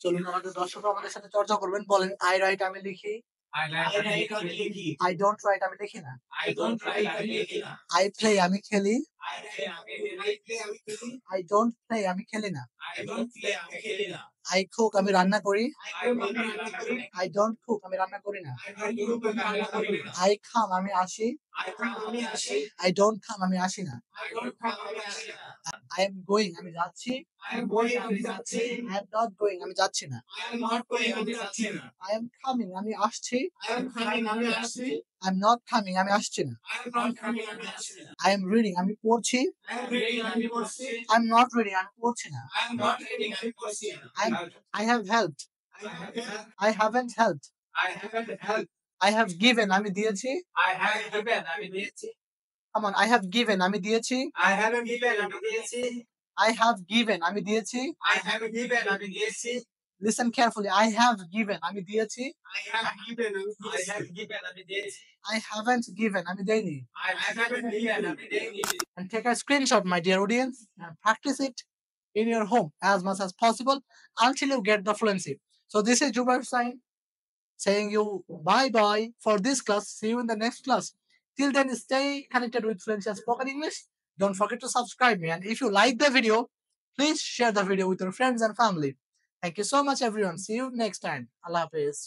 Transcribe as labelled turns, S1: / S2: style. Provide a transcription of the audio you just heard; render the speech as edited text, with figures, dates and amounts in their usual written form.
S1: চলুন আমাদের দর্শক আমাদের সাথে চর্চা করবেন। বলেন I write আমি লিখি।
S2: I write আমি লিখি।
S1: I don't write আমি লিখি না।
S2: I don't write আমি লিখি না।
S1: I play আমি খেলি।
S2: I play আমি খেলি।
S1: I don't play আমি খেলি না।
S2: I don't play আমি খেলি না।
S1: I cook আমি রান্না করি।
S2: I cook আমি রান্না করি।
S1: I don't cook আমি রান্না করি না।
S2: I don't cook আমি রান্না করি না।
S1: I come আমি আসি।
S2: I come আমি আসি।
S1: I don't come আমি আসি না।
S2: I don't come আমি আসি না।
S1: I am going আমি যাচ্ছি।
S2: I am going আমি যাচ্ছি।
S1: I am not going আমি যাচ্ছি না।
S2: I am not going আমি যাচ্ছি না।
S1: I am coming আমি আসছি।
S2: I am coming আমি আসছি।
S1: I am not coming আমি আসছি না।
S2: I am not coming আমি আসছি না।
S1: I am reading আমি পড়ছি।
S2: I am reading আমি পড়ছি।
S1: I am not reading আমি পড়ছি না।
S2: I am not reading আমি পড়ছি না।
S1: I have helped
S2: I have helped.
S1: I haven't helped
S2: I haven't helped.
S1: I have given আমি দিয়েছি।
S2: I have given আমি দিয়েছি।
S1: Come on I have given আমি দিয়েছি।
S2: I haven't given আমি দিয়েছি।
S1: I have given আমি দিয়েছি।
S2: I have given আমি দিয়েছি।
S1: Listen carefully I have given আমি দিয়েছি।
S2: I have given আমি দিয়েছি। I have given আমি দিয়েছি।
S1: I haven't given আমি দেইনি।
S2: I haven't given আমি দেইনি।
S1: And take a screenshot my dear audience and practice it in your home as much as possible until you get the fluency. So this is Jubair Sain saying you bye bye for this class. See you in the next class. Till then, stay connected with Fluency and Spoken English. Don't forget to subscribe me. And if you like the video, please share the video with your friends and family. Thank you so much, everyone. See you next time. Allah Hafiz.